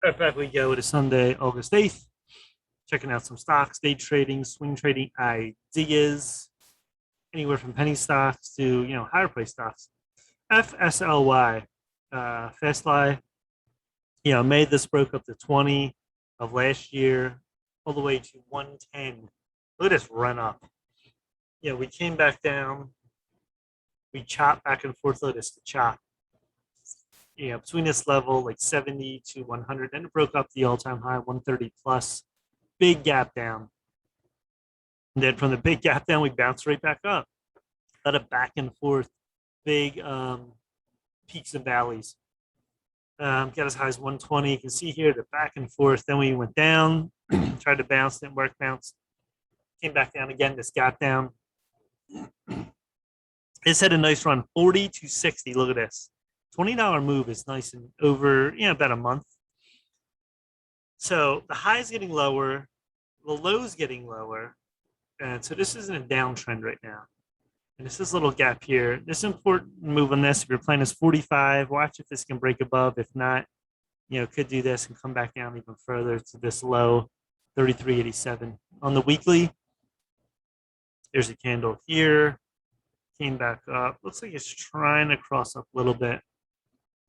Right back we go to Sunday, August 8th. Checking out some stocks, day trading, swing trading ideas, anywhere from penny stocks to higher price stocks. FSLY, Fastly, made this broke up to 20 of last year, all the way to 110. Look at this run up. We came back down. We chopped back and forth. Look at this, the chop. Between this level, like 70 to 100, then it broke up the all-time high, 130 plus. Big gap down. And then from the big gap down, we bounced right back up. A lot of back and forth, big peaks and valleys. Got as high as 120. You can see here the back and forth. Then we went down, tried to bounce, didn't work, bounced. Came back down again, this gap down. It's had a nice run, 40 to 60. Look at this. $20 move is nice and over, about a month. So the high is getting lower, the low is getting lower. And so this isn't a downtrend right now. And this is a little gap here. This important move on this, if your plan is 45, watch if this can break above. If not, could do this and come back down even further to this low, 33.87. On the weekly, there's a candle here, came back up. Looks like it's trying to cross up a little bit.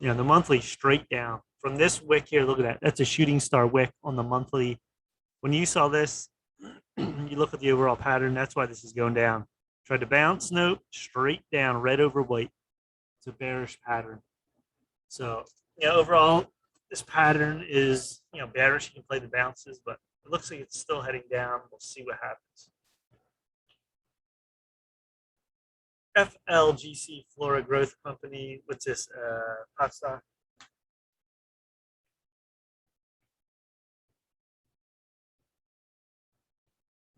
The monthly straight down. From this wick here, look at that. That's a shooting star wick on the monthly. When you saw this, you look at the overall pattern. That's why this is going down. Tried to bounce, nope, straight down, red over white. It's a bearish pattern. So, overall, this pattern is, bearish. You can play the bounces, but it looks like it's still heading down. We'll see what happens. FLGC, Flora Growth Company. What's this? Hot stock.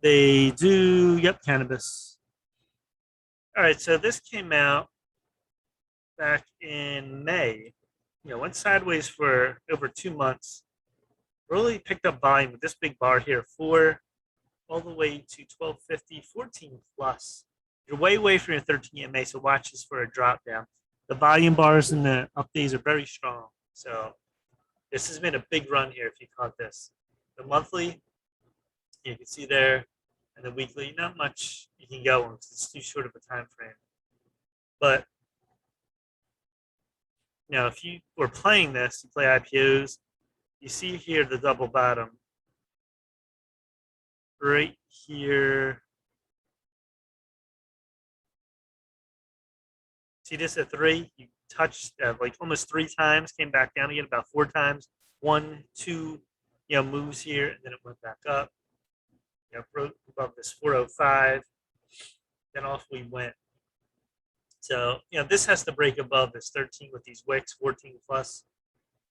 They do, cannabis. All right, so this came out back in May. Went sideways for over 2 months. Really picked up volume with this big bar here, 4 all the way to 1250, 14 plus. You're way away from your 13 EMA, so watch this for a drop down. The volume bars and the up days are very strong. So this has been a big run here if you caught this. The monthly, you can see there, and the weekly, not much you can go on because it's too short of a time frame. But if you were playing this, you play IPOs, you see here the double bottom right here. See this at 3? You touched like almost 3 times, came back down again about 4 times. 1, 2, moves here, and then it went back up. Broke above this 405. Then off we went. So, this has to break above this 13 with these wicks, 14 plus.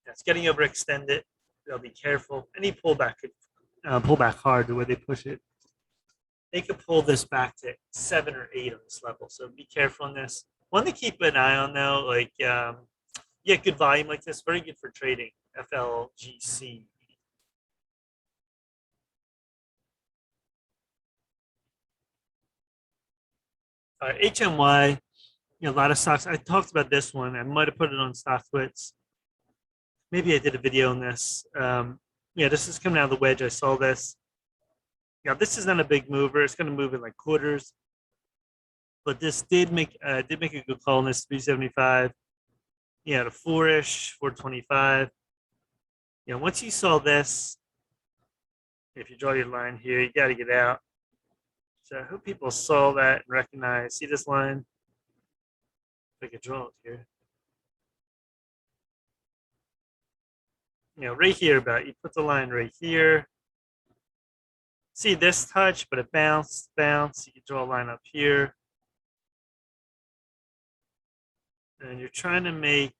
It's getting overextended. They'll be careful. Any pullback could pull back hard the way they push it. They could pull this back to 7 or 8 on this level. So be careful on this. One to keep an eye on though, like good volume like this, very good for trading. FLGC. All right, HMY. A lot of stocks. I talked about this one. I might have put it on StockTwits. Maybe I did a video on this. This is coming out of the wedge. I saw this. This is not a big mover. It's going to move in like quarters. But this did make a good call on this 375. The 4-ish, 425. Once you saw this, if you draw your line here, you got to get out. So I hope people saw that and recognize. See this line? If I could draw it here. Right here about, you put the line right here. See this touch, but it bounced. You can draw a line up here. And you're trying to make,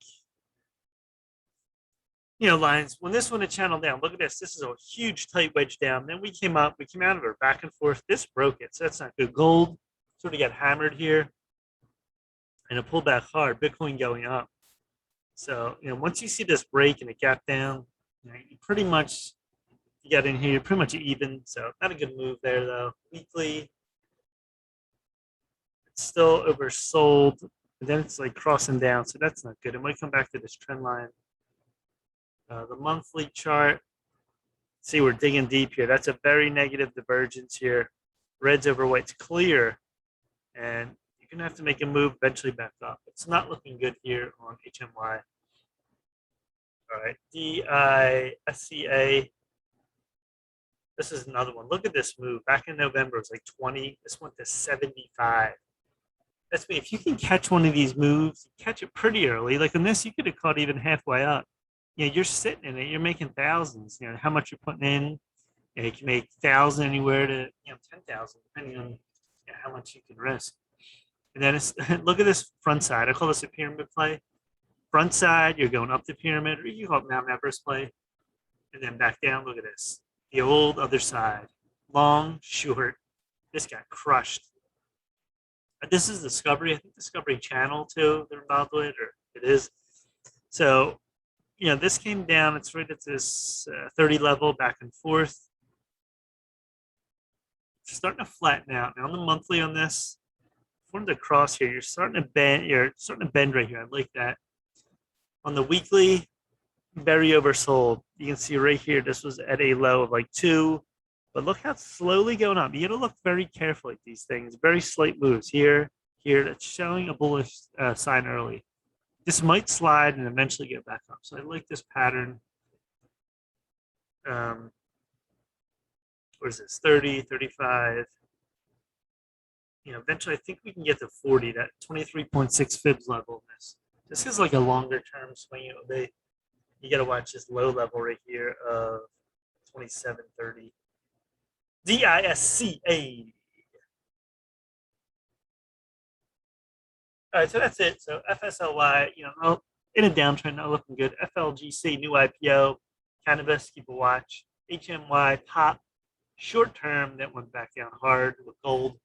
lines. When this one had channeled down, look at this. This is a huge tight wedge down. Then we came out of it back and forth. This broke it, so that's not good. Gold sort of got hammered here. And it pulled back hard, Bitcoin going up. So, once you see this break and a gap down, you pretty much, you got in here, you're pretty much even. So not a good move there though. Weekly, it's still oversold, but then it's like crossing down. So that's not good. It might come back to this trend line. The monthly chart, see, we're digging deep here. That's a very negative divergence here. Red's over white's clear, and you're going to have to make a move eventually back up. It's not looking good here on HMY. All right, DISCA. This is another one. Look at this move. Back in November, it was like 20. This went to 75. That's me. If you can catch one of these moves, catch it pretty early. Like in this, you could have caught even halfway up. You know, you're sitting in it. You're making thousands. You know how much you're putting in. You know, you can make 1,000 anywhere to 10,000, depending on how much you can risk. And then it's look at this front side. I call this a pyramid play. Front side, you're going up the pyramid, or you call it Mount Everest play, and then back down. Look at this. The old other side, long, short. This got crushed. This is Discovery. I think Discovery Channel too. They're involved with it, or it is. So, this came down. It's right at this 30 level, back and forth. It's starting to flatten out. Now on the monthly on this, formed a cross here. You're starting to bend. You're starting to bend right here. I like that. On the weekly, very oversold. You can see right here, this was at a low of like 2, but look how it's slowly going up. You got to look very carefully at these things. Very slight moves here. That's showing a bullish sign early. This might slide and eventually get back up. So I like this pattern. What is this? 30, 35. Eventually I think we can get to 40. That 23.6 fibs level. This is like a longer term swing. You got to watch this low level right here of 27.30. DISCA. All right, so that's it. So FSLY, in a downtrend, not looking good. FLGC, new IPO, cannabis, keep a watch. HMY, top, short term, that went back down hard with gold.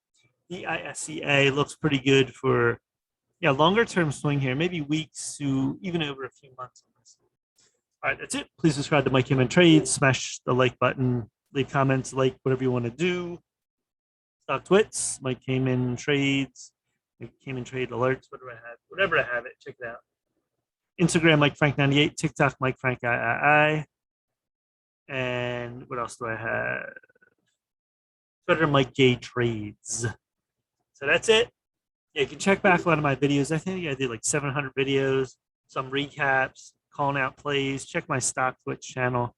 DISCA looks pretty good for, longer term swing here, maybe weeks to even over a few months on this. All right, that's it. Please subscribe to Mike Heyman Trades. Smash the like button. Leave comments, like whatever you want to do. Stock Twits, Mike Heyman Trades. Mike Heyman Trade alerts. Whatever I have it, check it out. Instagram, Mike Frank 98. TikTok, Mike Frank III. And what else do I have? Twitter, Mike J Trades. So that's it. Yeah, you can check back a lot of my videos. I think I did like 700 videos, some recaps, calling out plays. Check my Stock Twitch channel.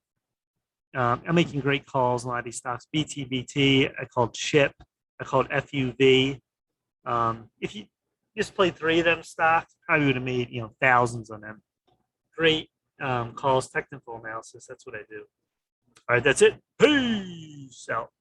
I'm making great calls on a lot of these stocks. BTBT, I called SHIP, I called FUV. If you just played 3 of them stocks, probably would have made thousands on them. Great calls, technical analysis. That's what I do. All right, that's it. Peace out.